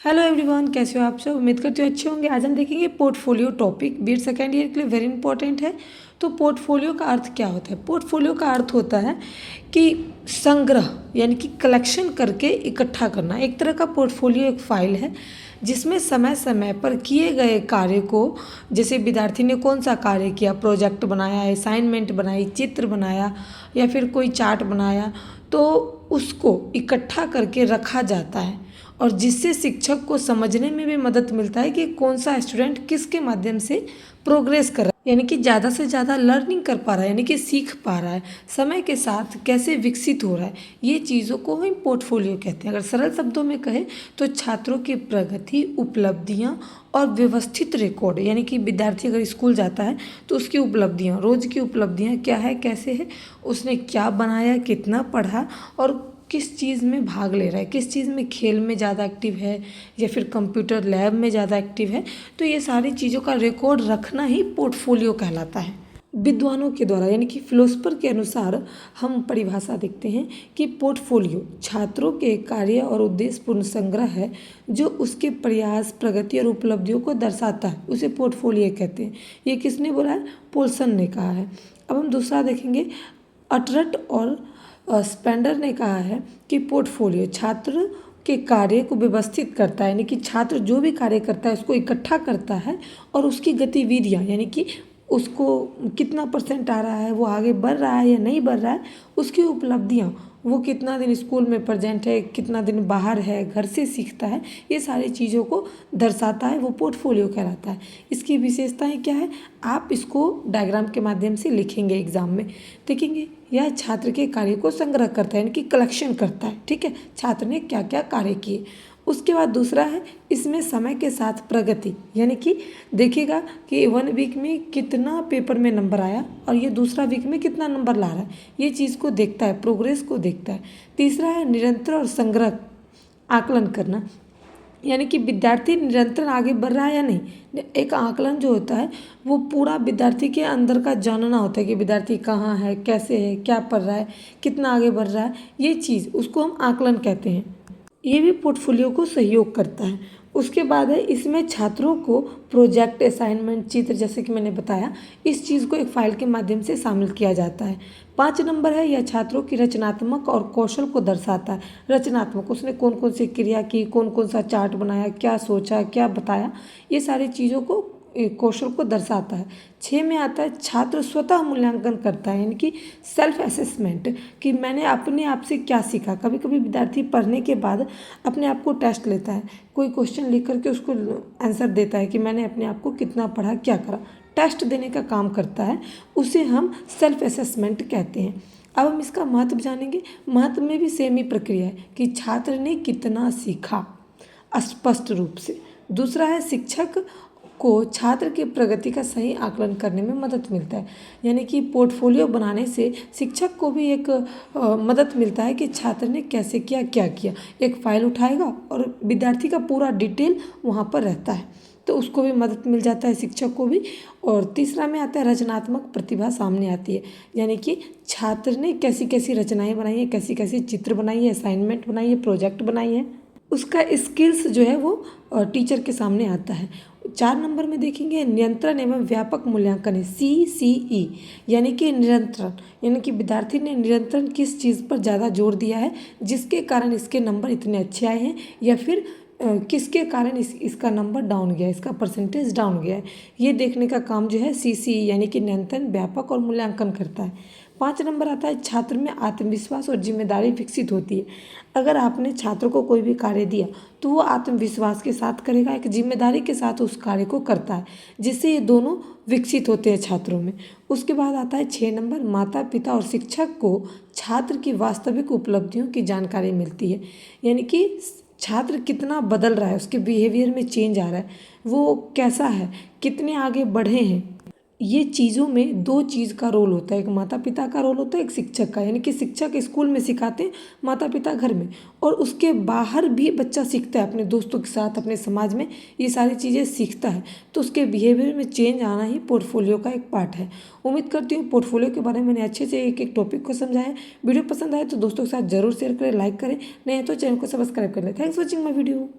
Hello everyone, कैसे हो आप सब। उम्मीद करती हूँ अच्छे होंगे। आज हम देखेंगे portfolio topic B Ed second year के लिए वेरी इंपॉर्टेंट है। तो पोर्टफोलियो का अर्थ क्या होता है। पोर्टफोलियो का अर्थ होता है कि संग्रह यानी कि कलेक्शन करके इकट्ठा करना। एक तरह का पोर्टफोलियो एक फाइल है जिसमें समय समय पर किए गए कार्य को, जैसे विद्यार्थी ने कौन सा कार्य किया, प्रोजेक्ट बनाया, असाइनमेंट बनाई, चित्र बनाया या फिर कोई चार्ट बनाया, तो उसको इकट्ठा करके रखा जाता है और जिससे शिक्षक को समझने में भी मदद मिलता है कि कौन सा स्टूडेंट किसके माध्यम से प्रोग्रेस कर रहा है, यानी कि ज़्यादा से ज़्यादा लर्निंग कर पा रहा है, यानी कि सीख पा रहा है, समय के साथ कैसे विकसित हो रहा है। ये चीज़ों को हम पोर्टफोलियो कहते हैं। अगर सरल शब्दों में कहें तो छात्रों की प्रगति, उपलब्धियाँ और व्यवस्थित रिकॉर्ड, यानी कि विद्यार्थी अगर स्कूल जाता है तो उसकी उपलब्धियाँ, रोज़ की उपलब्धियाँ क्या है, कैसे है, उसने क्या बनाया, कितना पढ़ा और किस चीज़ में भाग ले रहा है, किस चीज़ में, खेल में ज़्यादा एक्टिव है या फिर कंप्यूटर लैब में ज़्यादा एक्टिव है। तो ये सारी चीज़ों का रिकॉर्ड रखना ही पोर्टफोलियो कहलाता है। विद्वानों के द्वारा यानी कि फिलोसफर के अनुसार हम परिभाषा देखते हैं कि पोर्टफोलियो छात्रों के कार्य और उद्देश्यपूर्ण संग्रह है जो उसके प्रयास, प्रगति और उपलब्धियों को दर्शाता है, उसे पोर्टफोलियो कहते हैं। ये किसने बोला है? पोल्सन ने कहा है। अब हम दूसरा देखेंगे। अटरट और स्पेंडर ने कहा है कि पोर्टफोलियो छात्र के कार्य को व्यवस्थित करता है, यानी कि छात्र जो भी कार्य करता है उसको इकट्ठा करता है और उसकी गतिविधियाँ, यानी कि उसको कितना परसेंट आ रहा है, वो आगे बढ़ रहा है या नहीं बढ़ रहा है, उसकी उपलब्धियाँ, वो कितना दिन स्कूल में प्रेजेंट है, कितना दिन बाहर है, घर से सीखता है, ये सारी चीज़ों को दर्शाता है, वो पोर्टफोलियो कहलाता है। इसकी विशेषताएं क्या है, आप इसको डायग्राम के माध्यम से लिखेंगे एग्जाम में, देखेंगे। यह छात्र के कार्य को संग्रह करता है, यानी कि कलेक्शन करता है, ठीक है, छात्र ने क्या क्या कार्य किए। उसके बाद दूसरा है, इसमें समय के साथ प्रगति, यानी कि देखिएगा कि 1 वीक में कितना पेपर में नंबर आया और ये दूसरा वीक में कितना नंबर ला रहा है, ये चीज़ को देखता है, प्रोग्रेस को देखता है। तीसरा है निरंतर और संग्रह आकलन करना, यानी कि विद्यार्थी निरंतर आगे बढ़ रहा है या नहीं। एक आकलन जो होता है वो पूरा विद्यार्थी के अंदर का जानना होता है कि विद्यार्थी कहाँ है, कैसे है, क्या पढ़ रहा है, कितना आगे बढ़ रहा है, ये चीज़ उसको हम आकलन कहते हैं। ये भी पोर्टफोलियो को सहयोग करता है। उसके बाद है, इसमें छात्रों को प्रोजेक्ट, असाइनमेंट, चित्र, जैसे कि मैंने बताया, इस चीज़ को एक फाइल के माध्यम से शामिल किया जाता है। 5 नंबर है, यह छात्रों की रचनात्मक और कौशल को दर्शाता है। रचनात्मक, उसने कौन कौन सी क्रिया की, कौन कौन सा चार्ट बनाया, क्या सोचा, क्या बताया, ये सारी चीज़ों को, कौशल को दर्शाता है। 6 में आता है, छात्र स्वतः मूल्यांकन करता है, यानी कि सेल्फ असेसमेंट, कि मैंने अपने आप से क्या सीखा। कभी कभी विद्यार्थी पढ़ने के बाद अपने आप को टेस्ट लेता है, कोई क्वेश्चन लिख करके उसको आंसर देता है कि मैंने अपने आप को कितना पढ़ा, क्या करा, टेस्ट देने का काम करता है, उसे हम सेल्फ असेसमेंट कहते हैं। अब हम इसका महत्व जानेंगे। महत्व में भी सेम ही प्रक्रिया है कि छात्र ने कितना सीखा स्पष्ट रूप से। दूसरा है, शिक्षक को छात्र की प्रगति का सही आकलन करने में मदद मिलता है, यानी कि पोर्टफोलियो बनाने से शिक्षक को भी एक मदद मिलता है कि छात्र ने कैसे किया, क्या किया। एक फाइल उठाएगा और विद्यार्थी का पूरा डिटेल वहाँ पर रहता है, तो उसको भी मदद मिल जाता है, शिक्षक को भी। और तीसरा में आता है, रचनात्मक प्रतिभा सामने आती है, यानी कि छात्र ने कैसी कैसी रचनाएँ बनाई हैं, कैसी कैसी चित्र बनाई है, असाइनमेंट बनाई है, प्रोजेक्ट बनाई है, उसका स्किल्स जो है वो टीचर के सामने आता है। 4 नंबर में देखेंगे, नियंत्रण एवं व्यापक मूल्यांकन है, CCE, यानी कि नियंत्रण, यानी कि विद्यार्थी ने निरंतर किस चीज़ पर ज़्यादा जोर दिया है जिसके कारण इसके नंबर इतने अच्छे आए हैं, या फिर किसके कारण इसका नंबर डाउन गया, इसका परसेंटेज डाउन गया है, ये देखने का काम जो है CCE यानी कि नियंत्रण, व्यापक और मूल्यांकन करता है। 5 नंबर आता है, छात्र में आत्मविश्वास और जिम्मेदारी विकसित होती है। अगर आपने छात्र को कोई भी कार्य दिया तो वो आत्मविश्वास के साथ करेगा, एक जिम्मेदारी के साथ उस कार्य को करता है, जिससे ये दोनों विकसित होते हैं छात्रों में। उसके बाद आता है 6 नंबर, माता पिता और शिक्षक को छात्र की वास्तविक उपलब्धियों की जानकारी मिलती है, यानी कि छात्र कितना बदल रहा है, उसके बिहेवियर में चेंज आ रहा है, वो कैसा है, कितने आगे बढ़े हैं। ये चीज़ों में 2 चीज़ का रोल होता है, एक माता पिता का रोल होता है, एक शिक्षक का, यानी कि शिक्षक स्कूल में सिखाते हैं, माता पिता घर में, और उसके बाहर भी बच्चा सीखता है अपने दोस्तों के साथ, अपने समाज में ये सारी चीज़ें सीखता है, तो उसके बिहेवियर में चेंज आना ही पोर्टफोलियो का एक पार्ट है। उम्मीद करती हूँ पोर्टफोलियो के बारे में मैंने अच्छे से एक एक टॉपिक को समझाया। वीडियो पसंद आए तो दोस्तों के साथ जरूर शेयर करें, लाइक करें, नहीं तो चैनल को सब्सक्राइब कर लें। Thanks for watching my video.